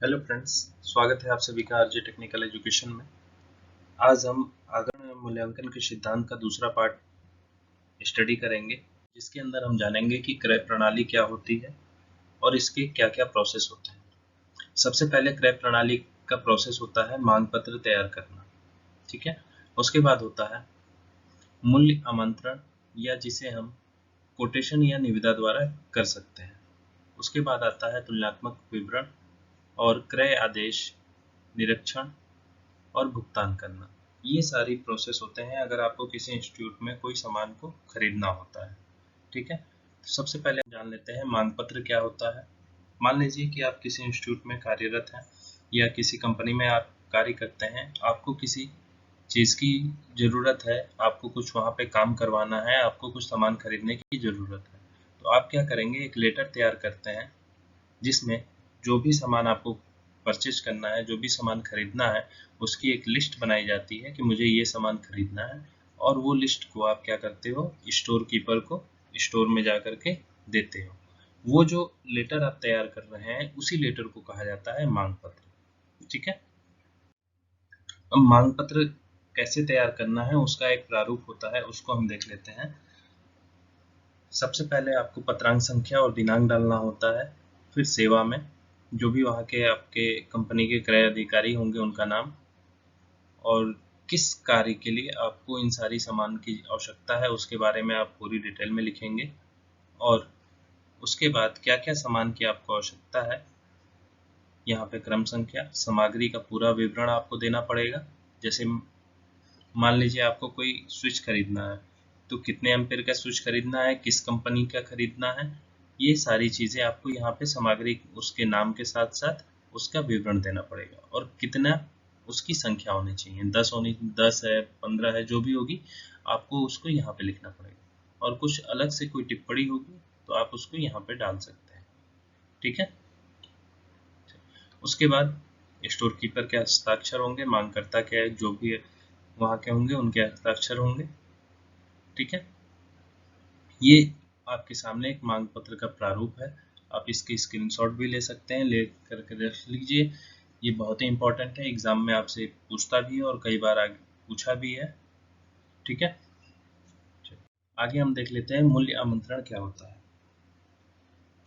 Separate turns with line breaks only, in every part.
Hello friends, स्वागत है आप सभी का आरजे टेक्निकल एजुकेशन में। आज हम आगमन मूल्यांकन के सिद्धांत का दूसरा पार्ट स्टडी करेंगे, जिसके अंदर हम जानेंगे कि क्रय प्रणाली क्या होती है और इसके क्या क्या प्रोसेस होते हैं। सबसे पहले क्रय प्रणाली का प्रोसेस होता है मांग पत्र तैयार करना, ठीक है। उसके बाद होता है मूल्य आमंत्रण, या जिसे हम कोटेशन या निविदा द्वारा कर सकते हैं। उसके बाद आता है तुलनात्मक विवरण और क्रय आदेश, निरीक्षण और भुगतान करना। ये सारी प्रोसेस होते हैं अगर आपको किसी इंस्टीट्यूट में कोई सामान को खरीदना होता है, ठीक है। तो सबसे पहले जान लेते हैं मांग पत्र क्या होता है। मान लीजिए कि आप किसी इंस्टीट्यूट में कार्यरत हैं या किसी कंपनी में आप कार्य करते हैं, आपको किसी चीज़ की ज़रूरत है, आपको कुछ वहाँ पे काम करवाना है, आपको कुछ सामान खरीदने की ज़रूरत है। तो आप क्या करेंगे, एक लेटर तैयार करते हैं जिसमें जो भी सामान आपको परचेज करना है, जो भी सामान खरीदना है, उसकी एक लिस्ट बनाई जाती है कि मुझे ये सामान खरीदना है। और वो लिस्ट को आप क्या करते हो, स्टोर कीपर को स्टोर में जा कर के देते हो। वो जो लेटर आप तैयार कर रहे हैं, उसी लेटर को कहा जाता है मांग पत्र, ठीक है। अब मांग पत्र कैसे तैयार करना है, उसका एक प्रारूप होता है, उसको हम देख लेते हैं। सबसे पहले आपको पत्रांक संख्या और दिनांक डालना होता है। फिर सेवा में जो भी वहाँ के आपके कंपनी के क्रय अधिकारी होंगे उनका नाम, और किस कार्य के लिए आपको इन सारी सामान की आवश्यकता है उसके बारे में आप पूरी डिटेल में लिखेंगे। और उसके बाद क्या क्या सामान की आपको आवश्यकता है, यहाँ पे क्रम संख्या, सामग्री का पूरा विवरण आपको देना पड़ेगा। जैसे मान लीजिए आपको कोई स्विच खरीदना है, तो कितने एम्पेयर का स्विच खरीदना है, किस कंपनी का खरीदना है, ये सारी चीज़ें आपको यहाँ पे सामग्री उसके नाम के साथ साथ उसका विवरण देना पड़ेगा। और कितना उसकी संख्या होनी चाहिए, 10 है, 15 है, जो भी होगी आपको उसको यहाँ पे लिखना पड़ेगा। और कुछ अलग से कोई टिप्पणी होगी तो आप उसको यहाँ पे डाल सकते हैं, ठीक है। उसके बाद स्टोर कीपर के हस्ताक्षर होंगे, मांगकर्ता के जो भी वहाँ के होंगे उनके हस्ताक्षर होंगे, ठीक है। ये आपके सामने एक मांग पत्र का प्रारूप है। आप इसकी स्क्रीनशॉट भी ले सकते हैं, ले करके रख लीजिए। ये बहुत ही इंपॉर्टेंट है, एग्जाम में आपसे पूछता भी है और कई बार आगे पूछा भी है, ठीक है। आगे हम देख लेते हैं मूल्य आमंत्रण क्या होता है।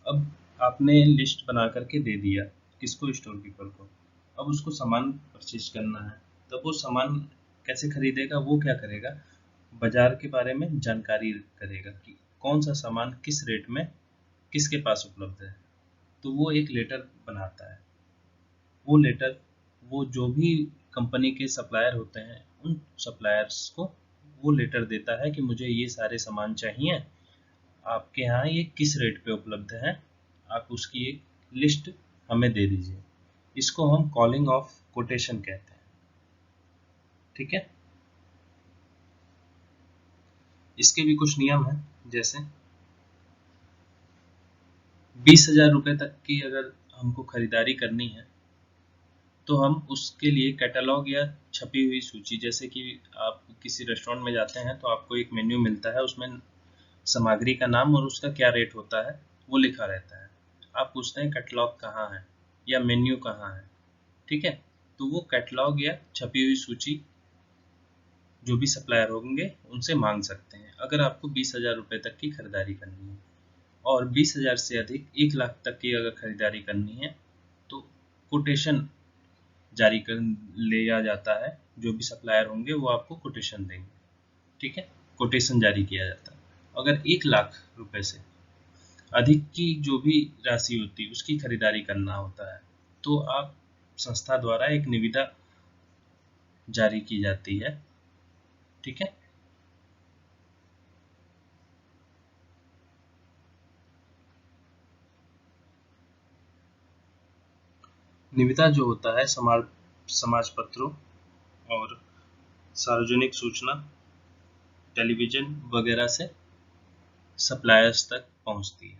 अब आपने लिस्ट बना करके दे दिया किसको, स्टोर कीपर को। अब उसको सामान परचेज करना है, तब वो सामान कैसे खरीदेगा, वो क्या करेगा, बाजार के बारे में जानकारी करेगा कि कौन सा सामान किस रेट में किसके पास उपलब्ध है। तो वो एक लेटर बनाता है। वो लेटर वो जो भी कंपनी के सप्लायर होते हैं उन सप्लायर्स को वो लेटर देता है कि मुझे ये सारे सामान चाहिए, आपके यहाँ ये किस रेट पे उपलब्ध है, आप उसकी एक लिस्ट हमें दे दीजिए। इसको हम कॉलिंग ऑफ कोटेशन कहते हैं, ठीक है। इसके भी कुछ नियम हैं, जैसे 20,000 रुपये तक की अगर हमको खरीदारी करनी है तो हम उसके लिए कैटलॉग या छपी हुई सूची, जैसे कि आप किसी रेस्टोरेंट में जाते हैं तो आपको एक मेन्यू मिलता है, उसमें सामग्री का नाम और उसका क्या रेट होता है वो लिखा रहता है। आप पूछते हैं कैटलॉग कहाँ है या मेन्यू कहाँ है, ठीक है। तो वो कैटलॉग या छपी हुई सूची जो भी सप्लायर होंगे उनसे मांग सकते हैं, अगर आपको 20,000 रुपये तक की खरीदारी करनी है। और 20,000 से अधिक 1 लाख तक की अगर खरीदारी करनी है तो कोटेशन जारी कर लिया जाता है। जो भी सप्लायर होंगे वो आपको कोटेशन देंगे, ठीक है। कोटेशन जारी किया जाता है। अगर 1 लाख रुपए से अधिक की जो भी राशि होती है उसकी खरीदारी करना होता है तो आप संस्था द्वारा एक निविदा जारी की जाती है, ठीक है। निविदा जो होता है समाज पत्रों और सार्वजनिक सूचना, टेलीविजन वगैरह से सप्लायर्स तक पहुंचती है,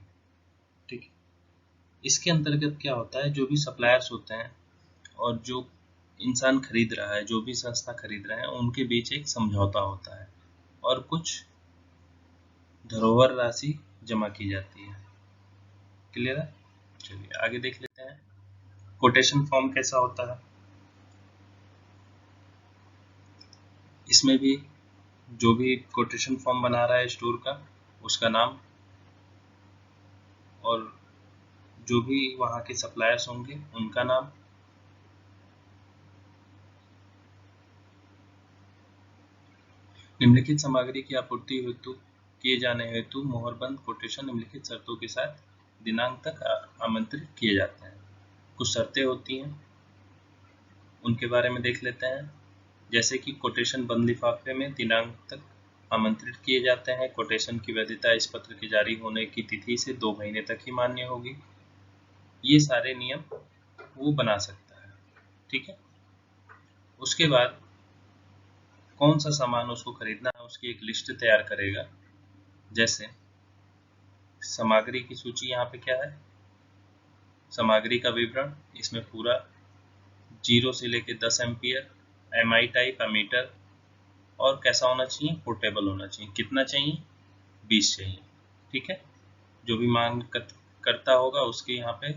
ठीक है। इसके अंतर्गत क्या होता है, जो भी सप्लायर्स होते हैं और जो इंसान खरीद रहा है, जो भी संस्था खरीद रहे हैं, उनके बीच एक समझौता होता है और कुछ धरोहर राशि जमा की जाती है। क्लियर है, चलिए आगे देख लेते हैं। कोटेशन फॉर्म कैसा होता है, इसमें भी जो भी कोटेशन फॉर्म बना रहा है स्टोर का, उसका नाम और जो भी वहाँ के सप्लायर्स होंगे उनका नाम, निम्नलिखित सामग्री की आपूर्ति हेतु किए जाने हेतु मोहरबंद कोटेशन निम्नलिखित शर्तों के साथ दिनांक तक आमंत्रित किए जाते हैं। कुछ शर्तें होती हैं, उनके बारे में देख लेते हैं। जैसे कि कोटेशन बंद लिफाफे में दिनांक तक आमंत्रित किए जाते हैं। कोटेशन की वैधता इस पत्र के जारी होने की तिथि से 2 महीने तक ही मान्य होगी। ये सारे नियम वो बना सकता है, ठीक है। उसके बाद कौन सा सामान उसको खरीदना है उसकी एक लिस्ट तैयार करेगा। जैसे सामग्री की सूची यहाँ पे क्या है, सामग्री का विवरण, इसमें पूरा 0 से लेके 10 एम्पियर, MI टाइप एमीटर, और कैसा होना चाहिए, पोर्टेबल होना चाहिए। कितना चाहिए, 20 चाहिए, ठीक है। जो भी मांग करता होगा उसके यहाँ पे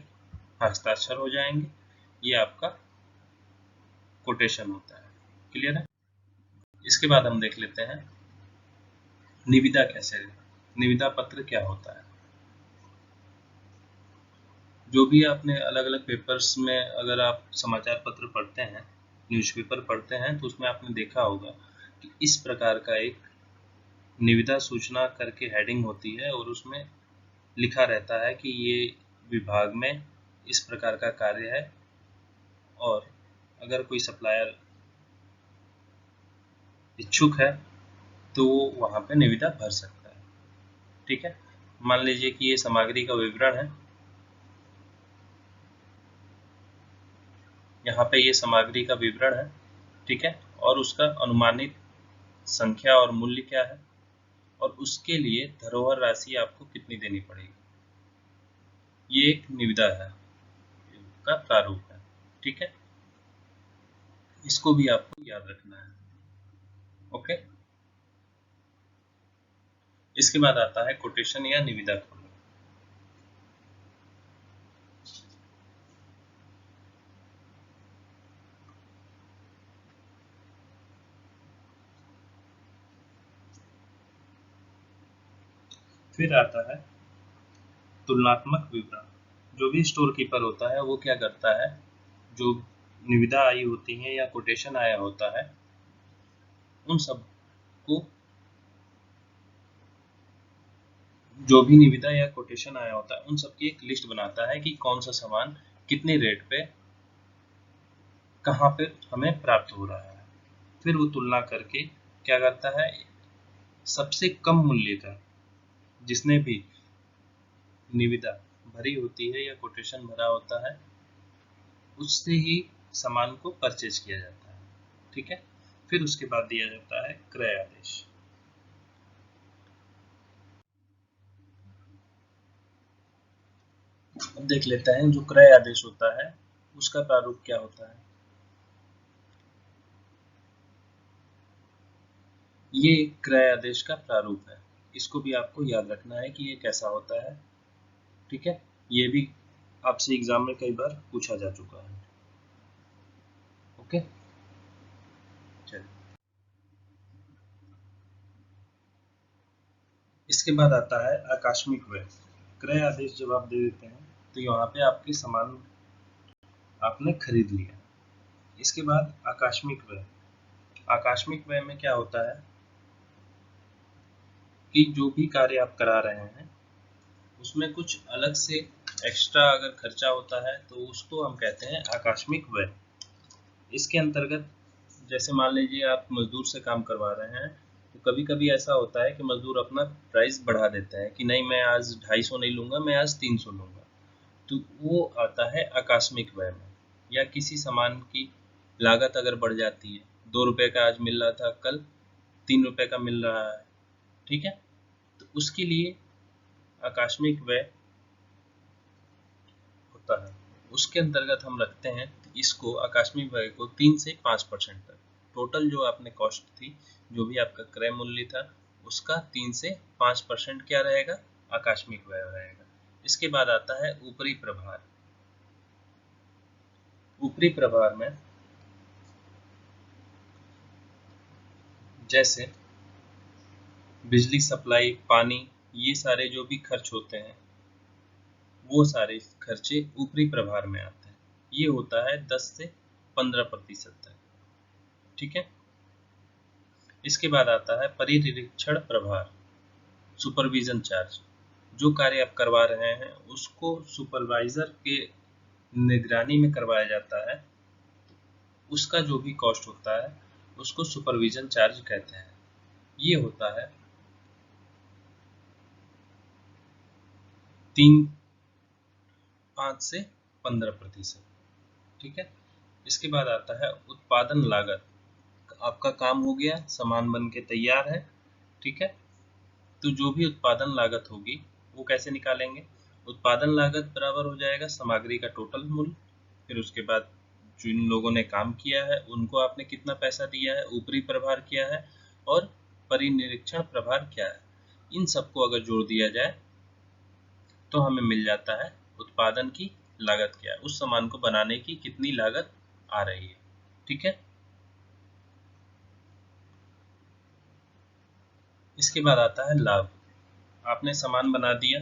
हस्ताक्षर हो जाएंगे। ये आपका कोटेशन होता है, क्लियर है। इसके बाद हम देख लेते हैं निविदा कैसे, निविदा पत्र क्या होता है। जो भी आपने अलग अलग पेपर्स में, अगर आप समाचार पत्र पढ़ते हैं, न्यूज़पेपर पढ़ते हैं, तो उसमें आपने देखा होगा कि इस प्रकार का एक निविदा सूचना करके हेडिंग होती है और उसमें लिखा रहता है कि ये विभाग में इस प्रकार का कार्य है और अगर कोई सप्लायर इच्छुक है तो वो वहाँ पे निविदा भर सकता है, ठीक है। मान लीजिए कि ये सामग्री का विवरण है, यहाँ पे ये सामग्री का विवरण है, ठीक है, और उसका अनुमानित संख्या और मूल्य क्या है, और उसके लिए धरोहर राशि आपको कितनी देनी पड़ेगी। ये एक निविदा है का प्रारूप है, ठीक है। इसको भी आपको याद रखना है, ओके। इसके बाद आता है कोटेशन या निविदा खोलना। फिर आता है तुलनात्मक विवरण। जो भी स्टोर कीपर होता है वो क्या करता है, जो निविदा आई होती है या कोटेशन आया होता है उन सब को, जो भी निविदा या कोटेशन आया होता है उन सब की एक लिस्ट बनाता है कि कौन सा सामान कितने रेट पे कहाँ पे हमें प्राप्त हो रहा है। फिर वो तुलना करके क्या करता है, सबसे कम मूल्य का, जिसने भी निविदा भरी होती है या कोटेशन भरा होता है, उससे ही सामान को परचेज किया जाता है, ठीक है। फिर उसके बाद दिया जाता है क्रय आदेश। अब देख लेते हैं जो क्रय आदेश होता है उसका प्रारूप क्या होता है। ये क्रय आदेश का प्रारूप है, इसको भी आपको याद रखना है कि ये कैसा होता है, ठीक है। ये भी आपसे एग्जाम में कई बार पूछा जा चुका है, ओके। चलिए, इसके बाद आता है आकस्मिक व्यय। क्रय आदेश जब आप दे देते हैं तो यहाँ पे आपके सामान आपने खरीद लिया। इसके बाद आकस्मिक व्यय, आकस्मिक व्यय में क्या होता है कि जो भी कार्य आप करा रहे हैं उसमें कुछ अलग से एक्स्ट्रा अगर खर्चा होता है तो उसको हम कहते हैं आकस्मिक व्यय। इसके अंतर्गत जैसे मान लीजिए आप मजदूर से काम करवा रहे हैं तो कभी कभी ऐसा होता है कि मजदूर अपना प्राइस बढ़ा देता है कि नहीं, मैं आज 250 नहीं लूंगा, मैं आज 300 लूंगा। तो वो आता है आकस्मिक व्यय में। या किसी सामान की लागत अगर बढ़ जाती है, 2 रुपए का आज मिल रहा था, कल 3 रुपए का मिल रहा है, ठीक है, तो उसके लिए आकस्मिक व्यय होता है। उसके अंतर्गत हम रखते हैं इसको, आकस्मिक व्यय को 3 से 5% तक। टोटल जो आपने कॉस्ट थी, जो भी आपका क्रय मूल्य था, उसका 3 से 5% क्या रहेगा, आकस्मिक व्यय रहेगा। इसके बाद आता है ऊपरी प्रभार। ऊपरी प्रभार में जैसे बिजली सप्लाई, पानी, ये सारे जो भी खर्च होते हैं वो सारे खर्चे ऊपरी प्रभार में आते हैं। ये होता है 10 से 15% तक। ठीक है। इसके बाद आता है परिनिरीक्षण प्रभार, सुपरविजन चार्ज। जो कार्य आप करवा रहे हैं उसको सुपरवाइजर के निगरानी में करवाया जाता है, उसका जो भी कॉस्ट होता है उसको सुपरविजन चार्ज कहते हैं। ये होता है 5 से 15%। ठीक है। इसके बाद आता है उत्पादन लागत। आपका काम हो गया, सामान बन के तैयार है। ठीक है। तो जो भी उत्पादन लागत होगी वो कैसे निकालेंगे? उत्पादन लागत बराबर हो जाएगा सामग्री का टोटल मूल्य, फिर उसके बाद जिन लोगों ने काम किया है उनको आपने कितना पैसा दिया है, ऊपरी प्रभार क्या है और परिनिरीक्षण प्रभार क्या है। इन सबको अगर जोड़ दिया जाए तो हमें मिल जाता है उत्पादन की लागत क्या है, उस सामान को बनाने की कितनी लागत आ रही है। ठीक है। इसके बाद आता है लाभ। आपने सामान बना दिया,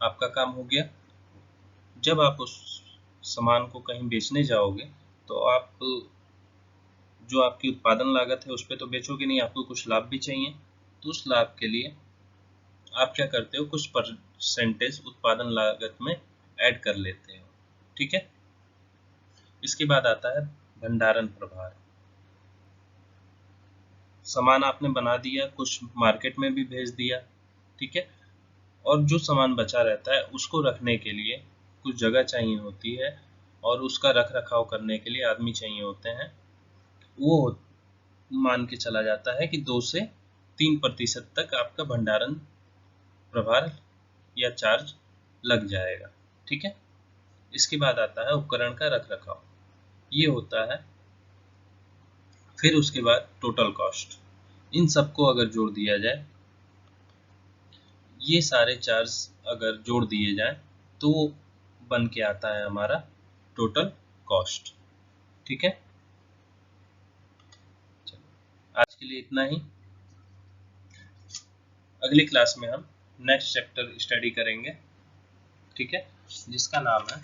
आपका काम हो गया। जब आप उस सामान को कहीं बेचने जाओगे तो आप जो आपकी उत्पादन लागत है उस पर तो बेचोगे नहीं, आपको कुछ लाभ भी चाहिए। तो उस लाभ के लिए आप क्या करते हो, कुछ परसेंटेज उत्पादन लागत में ऐड कर लेते हो। ठीक है। इसके बाद आता है भंडारण प्रभार। सामान आपने बना दिया, कुछ मार्केट में भी भेज दिया। ठीक है। और जो सामान बचा रहता है उसको रखने के लिए कुछ जगह चाहिए होती है और उसका रख रखाव करने के लिए आदमी चाहिए होते हैं। वो मान के चला जाता है कि 2 से 3% तक आपका भंडारण प्रभार या चार्ज लग जाएगा। ठीक है। इसके बाद आता है उपकरण का रख रखाव। ये होता है फिर उसके बाद टोटल कॉस्ट। इन सबको अगर जोड़ दिया जाए, ये सारे चार्ज अगर जोड़ दिए जाए तो बन के आता है हमारा टोटल कॉस्ट। ठीक है। आज के लिए इतना ही। अगली क्लास में हम नेक्स्ट चैप्टर स्टडी करेंगे। ठीक है। जिसका नाम है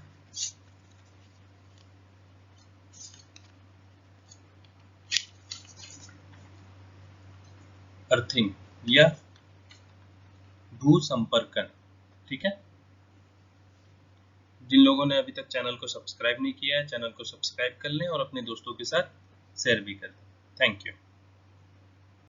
अर्थिंग या भू संपर्कन। ठीक है। जिन लोगों ने अभी तक चैनल को सब्सक्राइब नहीं किया है, चैनल को सब्सक्राइब कर लें और अपने दोस्तों के साथ शेयर भी कर दें। Thank you.